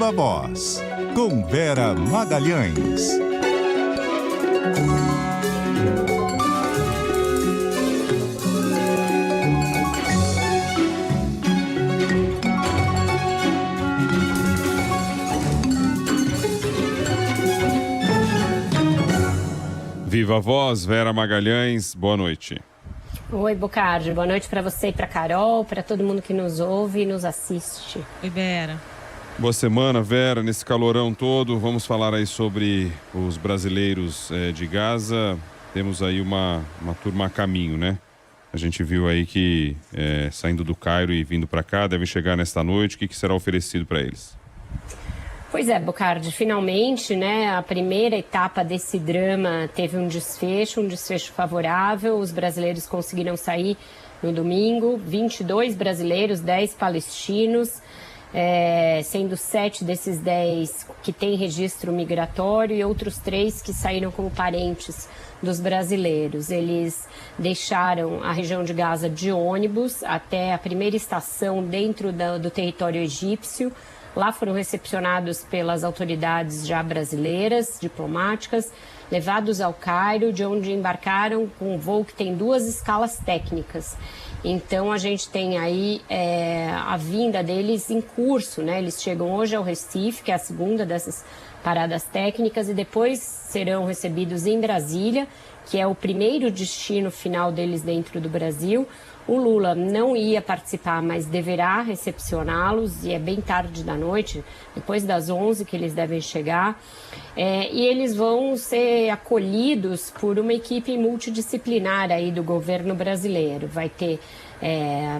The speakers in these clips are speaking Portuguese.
Viva Voz, com Vera Magalhães. Viva Voz, Vera Magalhães, boa noite. Oi, Bocardi, boa noite para você e para Carol, para todo mundo que nos ouve e nos assiste. Oi, Vera. Boa semana, Vera, nesse calorão todo, vamos falar aí sobre os brasileiros de Gaza. Temos aí uma turma a caminho, né? A gente viu aí que saindo do Cairo e vindo para cá, devem chegar nesta noite. O que será oferecido para eles? Pois é, Bocardi, finalmente, né, a primeira etapa desse drama teve um desfecho favorável. Os brasileiros conseguiram sair no domingo, 22 brasileiros, 10 palestinos, sendo 7 desses 10 que têm registro migratório e outros 3 que saíram como parentes dos brasileiros. Eles deixaram a região de Gaza de ônibus até a primeira estação dentro do território egípcio. Lá foram recepcionados pelas autoridades já brasileiras, diplomáticas, levados ao Cairo, de onde embarcaram com um voo que tem 2 escalas técnicas. Então, a gente tem aí a vinda deles em curso, né? Eles chegam hoje ao Recife, que é a segunda dessas paradas técnicas, e depois serão recebidos em Brasília, que é o primeiro destino final deles dentro do Brasil. O Lula não ia participar, mas deverá recepcioná-los, e é bem tarde da noite, depois das 11 que eles devem chegar. E eles vão ser acolhidos por uma equipe multidisciplinar aí do governo brasileiro. Vai ter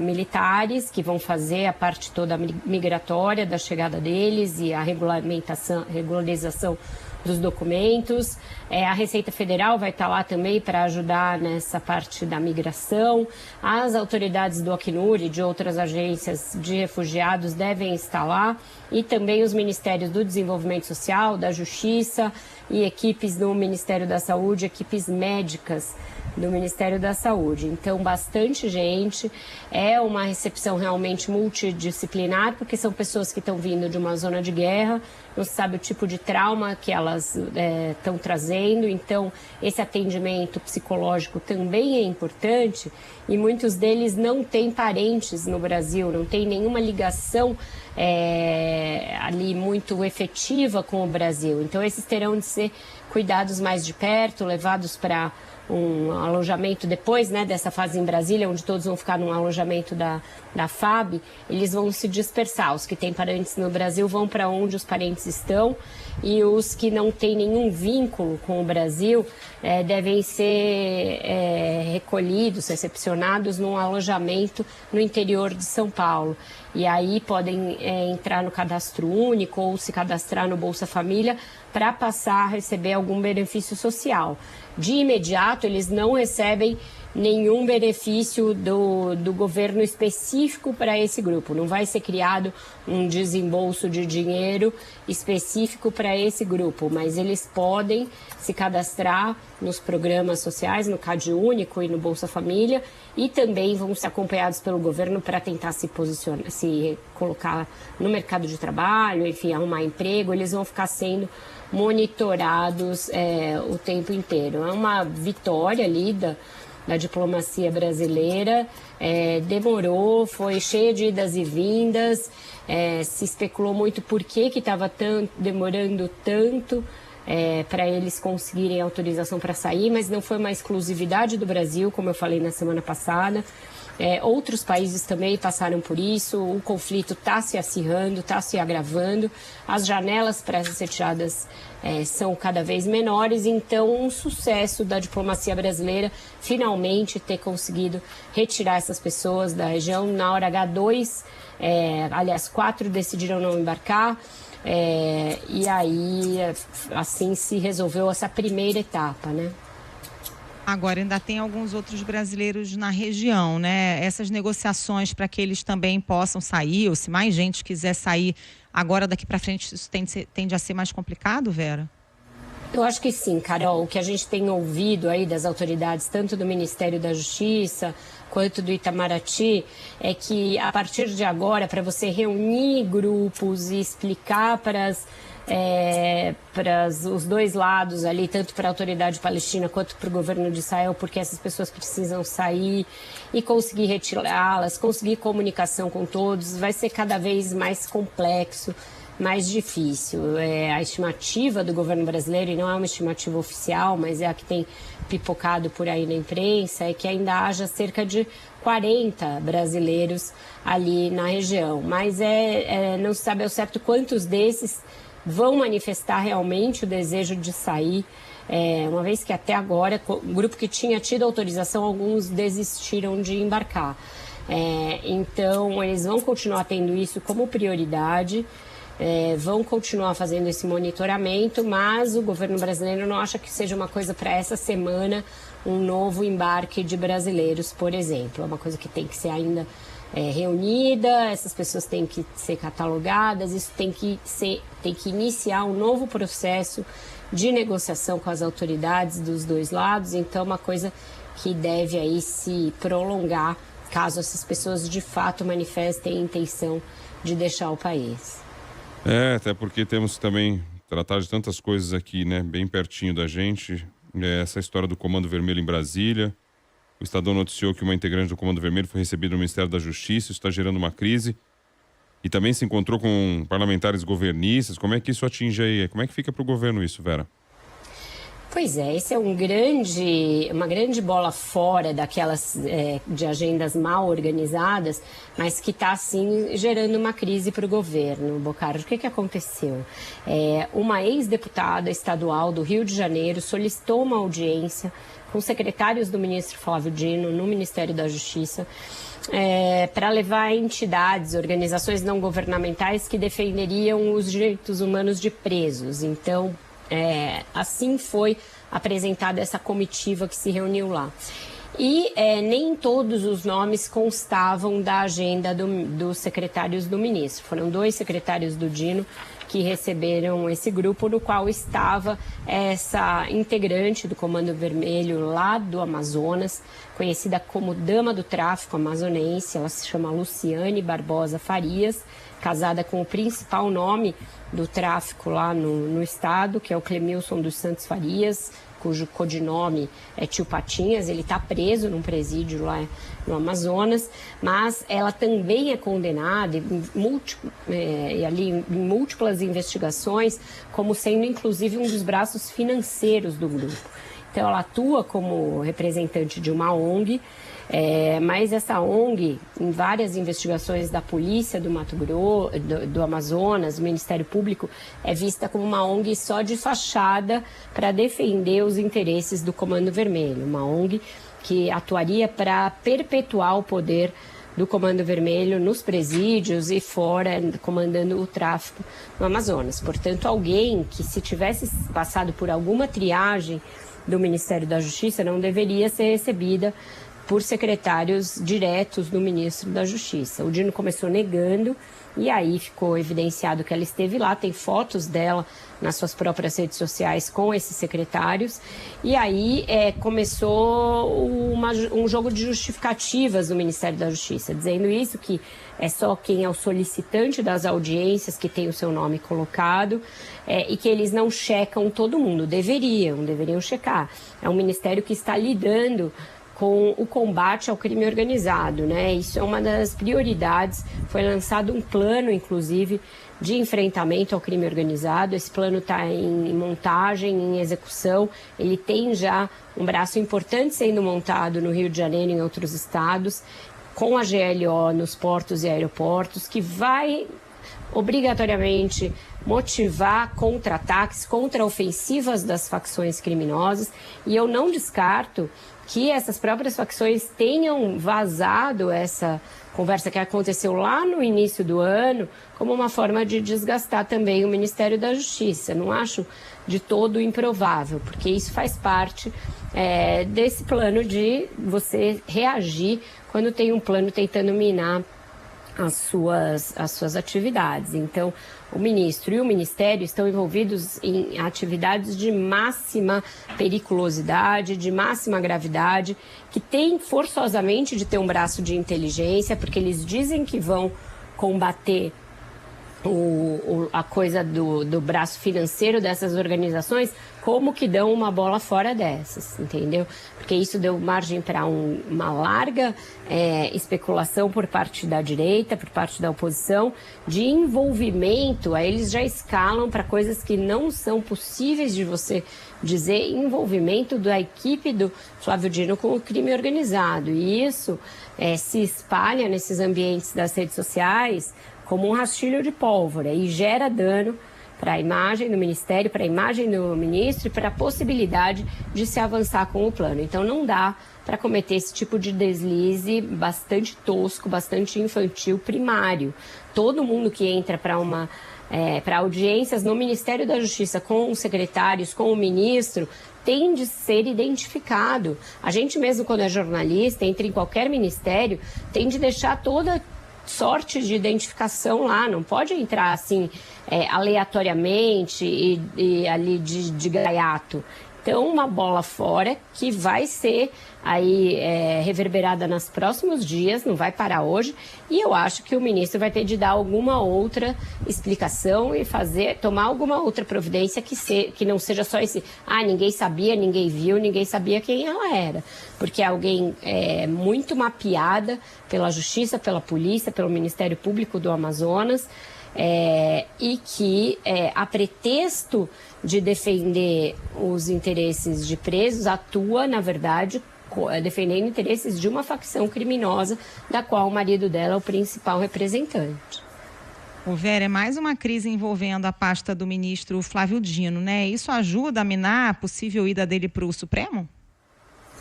militares que vão fazer a parte toda migratória da chegada deles e a regularização dos documentos. A Receita Federal vai estar lá também para ajudar nessa parte da migração. As autoridades do Acnur e de outras agências de refugiados devem estar lá, e também os Ministérios do Desenvolvimento Social, da Justiça e equipes do Ministério da Saúde, equipes médicas do Ministério da Saúde. Então, bastante gente. É uma recepção realmente multidisciplinar, porque são pessoas que estão vindo de uma zona de guerra, não se sabe o tipo de trauma que elas estão trazendo. Então, esse atendimento psicológico também é importante, e muitos deles não têm parentes no Brasil, não tem nenhuma ligação ali muito efetiva com o Brasil. Então, esses terão de ser cuidados mais de perto, levados para um alojamento depois, né, dessa fase em Brasília, onde todos vão ficar num alojamento da FAB. Eles vão se dispersar. Os que têm parentes no Brasil vão para onde os parentes estão, e os que não têm nenhum vínculo com o Brasil devem ser recolhidos, recepcionados num alojamento no interior de São Paulo. E aí podem entrar no cadastro único ou se cadastrar no Bolsa Família para passar a receber algum benefício social. De imediato, eles não recebem nenhum benefício do governo específico para esse grupo. Não vai ser criado um desembolso de dinheiro específico para esse grupo, mas eles podem se cadastrar nos programas sociais, no CadÚnico e no Bolsa Família, e também vão ser acompanhados pelo governo para tentar se posicionar, se colocar no mercado de trabalho, enfim, arrumar emprego. Eles vão ficar sendo monitorados o tempo inteiro. É uma vitória ali da diplomacia brasileira. Demorou, foi cheia de idas e vindas, se especulou muito por que estava demorando tanto para eles conseguirem autorização para sair, mas não foi uma exclusividade do Brasil, como eu falei na semana passada. Outros países também passaram por isso. O conflito está se acirrando, está se agravando. As janelas para essas retiradas são cada vez menores. Então, um sucesso da diplomacia brasileira finalmente ter conseguido retirar essas pessoas da região. Na hora H2, aliás, 4 decidiram não embarcar. E aí, assim, se resolveu essa primeira etapa, né? Agora, ainda tem alguns outros brasileiros na região, né? Essas negociações para que eles também possam sair, ou se mais gente quiser sair agora, daqui para frente, isso tende a ser mais complicado, Vera? Eu acho que sim, Carol. O que a gente tem ouvido aí das autoridades, tanto do Ministério da Justiça quanto do Itamaraty, é que a partir de agora, para você reunir grupos e explicar para os dois lados ali, tanto para a autoridade palestina quanto para o governo de Israel, porque essas pessoas precisam sair e conseguir retirá-las, conseguir comunicação com todos, vai ser cada vez mais complexo, mais difícil. A estimativa do governo brasileiro, e não é uma estimativa oficial, mas é a que tem pipocado por aí na imprensa, é que ainda haja cerca de 40 brasileiros ali na região. Mas não se sabe ao certo quantos desses vão manifestar realmente o desejo de sair, uma vez que até agora, o grupo que tinha tido autorização, alguns desistiram de embarcar. Então, eles vão continuar tendo isso como prioridade, vão continuar fazendo esse monitoramento, mas o governo brasileiro não acha que seja uma coisa para essa semana um novo embarque de brasileiros, por exemplo. É uma coisa que tem que ser ainda reunida, essas pessoas têm que ser catalogadas, isso tem que iniciar um novo processo de negociação com as autoridades dos dois lados, então é uma coisa que deve aí se prolongar caso essas pessoas de fato manifestem a intenção de deixar o país. Até porque temos também tratado de tantas coisas aqui, né, bem pertinho da gente, essa história do Comando Vermelho em Brasília. O Estadão noticiou que uma integrante do Comando Vermelho foi recebida no Ministério da Justiça, isso está gerando uma crise. E também se encontrou com parlamentares governistas. Como é que isso atinge aí? Como é que fica para o governo isso, Vera? Pois é, esse é uma grande bola fora daquelas de agendas mal organizadas, mas que está, sim, gerando uma crise para o governo. Bocardi, o que aconteceu? Uma ex-deputada estadual do Rio de Janeiro solicitou uma audiência com secretários do ministro Flávio Dino no Ministério da Justiça para levar entidades, organizações não governamentais que defenderiam os direitos humanos de presos. Então, assim foi apresentada essa comitiva que se reuniu lá. E nem todos os nomes constavam da agenda dos secretários do ministro. Foram 2 secretários do Dino que receberam esse grupo, no qual estava essa integrante do Comando Vermelho lá do Amazonas, conhecida como Dama do Tráfico Amazonense. Ela se chama Luciane Barbosa Farias, casada com o principal nome do tráfico lá no estado, que é o Clemilson dos Santos Farias, cujo codinome é Tio Patinhas. Ele está preso num presídio lá no Amazonas, mas ela também é condenada em múltiplas investigações, como sendo inclusive um dos braços financeiros do grupo. Então ela atua como representante de uma ONG, mas essa ONG, em várias investigações da polícia do Mato Grosso, do Amazonas, do Ministério Público, é vista como uma ONG só de fachada para defender os interesses do Comando Vermelho. Uma ONG que atuaria para perpetuar o poder do Comando Vermelho nos presídios e fora, comandando o tráfico no Amazonas. Portanto, alguém que, se tivesse passado por alguma triagem do Ministério da Justiça, não deveria ser recebida por secretários diretos do ministro da Justiça. O Dino começou negando e aí ficou evidenciado que ela esteve lá, tem fotos dela nas suas próprias redes sociais com esses secretários, e aí começou um jogo de justificativas do Ministério da Justiça, dizendo isso, que é só quem é o solicitante das audiências que tem o seu nome colocado, e que eles não checam todo mundo. Deveriam checar. É um ministério que está lidando com o combate ao crime organizado, né? Isso é uma das prioridades. Foi lançado um plano, inclusive, de enfrentamento ao crime organizado. Esse plano está em montagem, em execução. Ele tem já um braço importante sendo montado no Rio de Janeiro e em outros estados, com a GLO nos portos e aeroportos, que vai obrigatoriamente motivar contra-ataques, contra-ofensivas das facções criminosas. E eu não descarto que essas próprias facções tenham vazado essa conversa que aconteceu lá no início do ano como uma forma de desgastar também o Ministério da Justiça. Não acho de todo improvável, porque isso faz parte desse plano de você reagir quando tem um plano tentando minar as suas atividades. Então, o ministro e o ministério estão envolvidos em atividades de máxima periculosidade, de máxima gravidade, que tem forçosamente de ter um braço de inteligência, porque eles dizem que vão combater a coisa do braço financeiro dessas organizações, como que dão uma bola fora dessas, entendeu? Porque isso deu margem para uma larga especulação por parte da direita, por parte da oposição, de envolvimento. Aí eles já escalam para coisas que não são possíveis de você dizer, envolvimento da equipe do Flávio Dino com o crime organizado. E isso se espalha nesses ambientes das redes sociais como um rastilho de pólvora e gera dano para a imagem do Ministério, para a imagem do ministro e para a possibilidade de se avançar com o plano. Então não dá para cometer esse tipo de deslize bastante tosco, bastante infantil, primário. Todo mundo que entra para audiências no Ministério da Justiça com os secretários, com o ministro, tem de ser identificado. A gente mesmo, quando é jornalista, entra em qualquer ministério, tem de deixar toda sorte de identificação lá, não pode entrar assim aleatoriamente e ali de gaiato. Então, uma bola fora que vai ser aí reverberada nos próximos dias, não vai parar hoje, e eu acho que o ministro vai ter de dar alguma outra explicação e tomar alguma outra providência que não seja só esse, ninguém sabia, ninguém viu, ninguém sabia quem ela era, porque é alguém muito mapeada pela Justiça, pela Polícia, pelo Ministério Público do Amazonas, e que, a pretexto de defender os interesses de presos, atua, na verdade, defendendo interesses de uma facção criminosa, da qual o marido dela é o principal representante. Vera, é mais uma crise envolvendo a pasta do ministro Flávio Dino, né? Isso ajuda a minar a possível ida dele para o Supremo?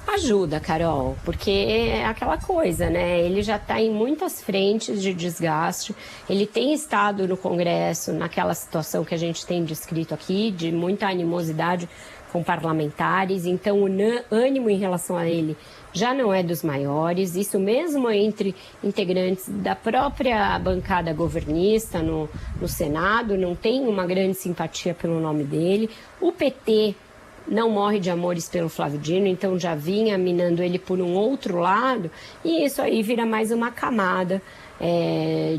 Ajuda, Carol, porque é aquela coisa, né? Ele já está em muitas frentes de desgaste, ele tem estado no Congresso naquela situação que a gente tem descrito aqui, de muita animosidade com parlamentares, então o ânimo em relação a ele já não é dos maiores, isso mesmo entre integrantes da própria bancada governista no Senado, não tem uma grande simpatia pelo nome dele. O PT não morre de amores pelo Flávio Dino, então já vinha minando ele por um outro lado, e isso aí vira mais uma camada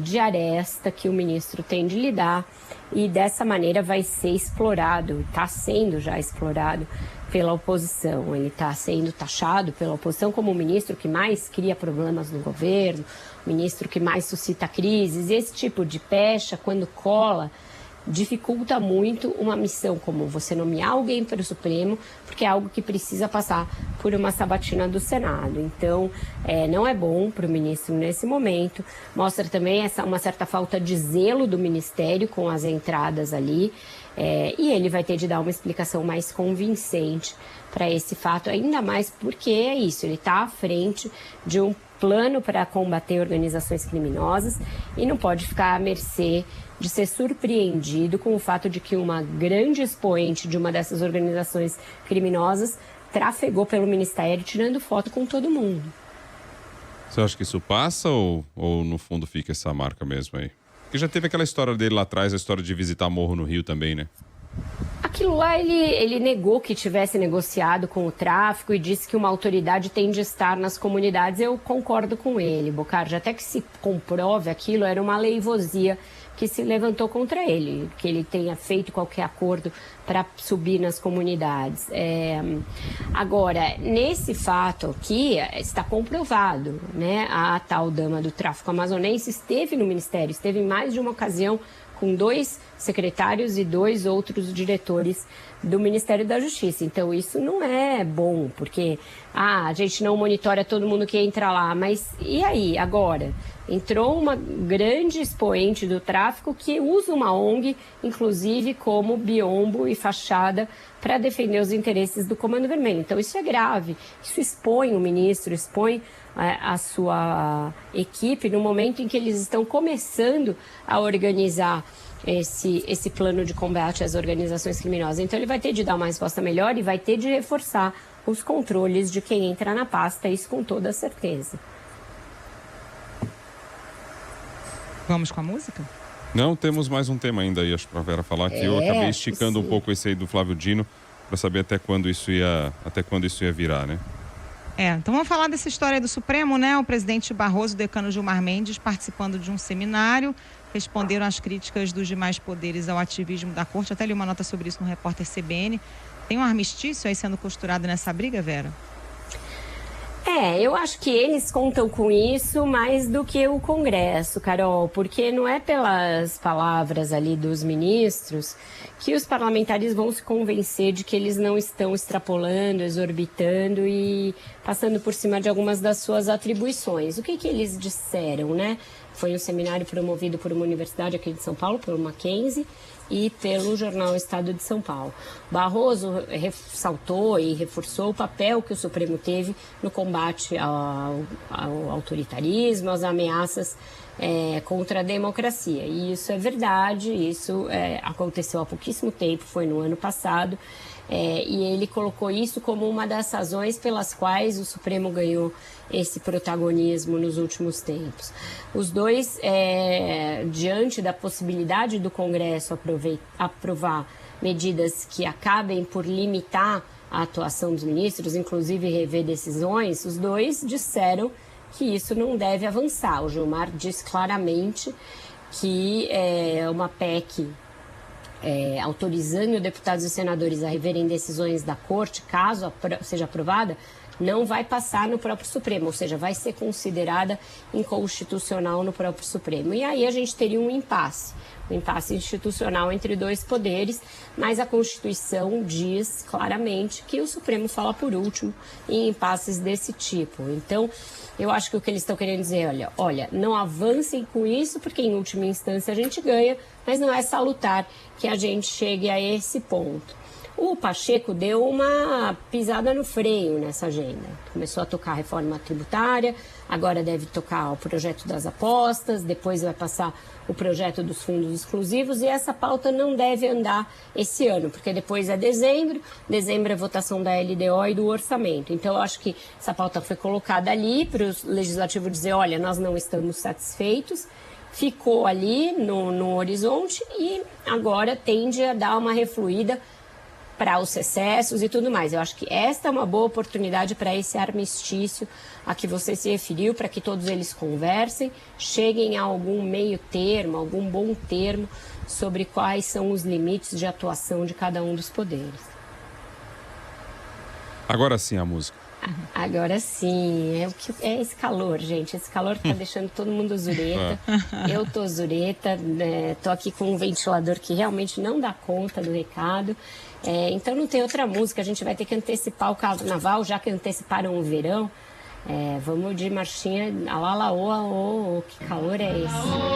de aresta que o ministro tem de lidar, e dessa maneira vai ser explorado, está sendo já explorado pela oposição. Ele está sendo taxado pela oposição como o ministro que mais cria problemas no governo, o ministro que mais suscita crises, e esse tipo de pecha, quando cola, dificulta muito uma missão como você nomear alguém para o Supremo, porque é algo que precisa passar por uma sabatina do Senado. Então, não é bom para o ministro nesse momento. Mostra também uma certa falta de zelo do Ministério com as entradas ali, e ele vai ter de dar uma explicação mais convincente para esse fato, ainda mais porque é isso, ele está à frente de um plano para combater organizações criminosas e não pode ficar à mercê de ser surpreendido com o fato de que uma grande expoente de uma dessas organizações criminosas trafegou pelo Ministério tirando foto com todo mundo. Você acha que isso passa ou no fundo fica essa marca mesmo aí? Porque já teve aquela história dele lá atrás, a história de visitar morro no Rio também, né? Aquilo lá ele negou que tivesse negociado com o tráfico e disse que uma autoridade tem de estar nas comunidades. Eu concordo com ele, Bocardi. Até que se comprove aquilo, era uma leivosia que se levantou contra ele, que ele tenha feito qualquer acordo para subir nas comunidades. Agora, nesse fato aqui, está comprovado, né? A tal dama do tráfico amazonense esteve no Ministério, esteve em mais de uma ocasião com 2 secretários e 2 outros diretores do Ministério da Justiça. Então, isso não é bom, porque a gente não monitora todo mundo que entra lá, mas e aí, agora? Entrou uma grande expoente do tráfico que usa uma ONG, inclusive como biombo e fachada, para defender os interesses do Comando Vermelho. Então, isso é grave, isso expõe o ministro, expõe a sua equipe no momento em que eles estão começando a organizar esse plano de combate às organizações criminosas. Então, ele vai ter de dar uma resposta melhor e vai ter de reforçar os controles de quem entra na pasta, isso com toda certeza. Vamos com a música? Não, temos mais um tema ainda aí, acho, pra Vera falar, que eu acabei esticando um pouco esse aí do Flávio Dino, para saber até quando isso ia virar, né? Então vamos falar dessa história do Supremo, né? O presidente Barroso e o decano Gilmar Mendes, participando de um seminário, responderam às críticas dos demais poderes ao ativismo da corte. Até li uma nota sobre isso no repórter CBN. Tem um armistício aí sendo costurado nessa briga, Vera? Eu acho que eles contam com isso mais do que o Congresso, Carol, porque não é pelas palavras ali dos ministros que os parlamentares vão se convencer de que eles não estão extrapolando, exorbitando e passando por cima de algumas das suas atribuições. O que eles disseram, né? Foi um seminário promovido por uma universidade aqui de São Paulo, pelo Mackenzie, e pelo jornal Estado de São Paulo. Barroso ressaltou e reforçou o papel que o Supremo teve no combate ao autoritarismo, às ameaças contra a democracia. E isso é verdade, isso aconteceu há pouquíssimo tempo, foi no ano passado, e ele colocou isso como uma das razões pelas quais o Supremo ganhou esse protagonismo nos últimos tempos. Os dois, diante da possibilidade do Congresso aprovar medidas que acabem por limitar a atuação dos ministros, inclusive rever decisões, os dois disseram que isso não deve avançar. O Gilmar diz claramente que uma PEC autorizando deputados e senadores a reverem decisões da Corte, caso seja aprovada, não vai passar no próprio Supremo, ou seja, vai ser considerada inconstitucional no próprio Supremo. E aí a gente teria um impasse institucional entre dois poderes, mas a Constituição diz claramente que o Supremo fala por último em impasses desse tipo. Então, eu acho que o que eles estão querendo dizer, olha, não avancem com isso, porque em última instância a gente ganha, mas não é salutar que a gente chegue a esse ponto. O Pacheco deu uma pisada no freio nessa agenda. Começou a tocar a reforma tributária, agora deve tocar o projeto das apostas, depois vai passar o projeto dos fundos exclusivos e essa pauta não deve andar esse ano, porque depois é dezembro é votação da LDO e do orçamento. Então, eu acho que essa pauta foi colocada ali para o Legislativo dizer, olha, nós não estamos satisfeitos, ficou ali no horizonte e agora tende a dar uma refluída para os excessos e tudo mais. Eu acho que esta é uma boa oportunidade para esse armistício a que você se referiu, para que todos eles conversem, cheguem a algum meio termo, algum bom termo sobre quais são os limites de atuação de cada um dos poderes. Agora sim a música. Agora sim, é esse calor, gente. Esse calor que tá deixando todo mundo zureta. Eu tô zureta, tô aqui com um ventilador que realmente não dá conta do recado. Então não tem outra música, a gente vai ter que antecipar o carnaval, já que anteciparam o verão. Vamos de marchinha, alá, laô, que calor é esse?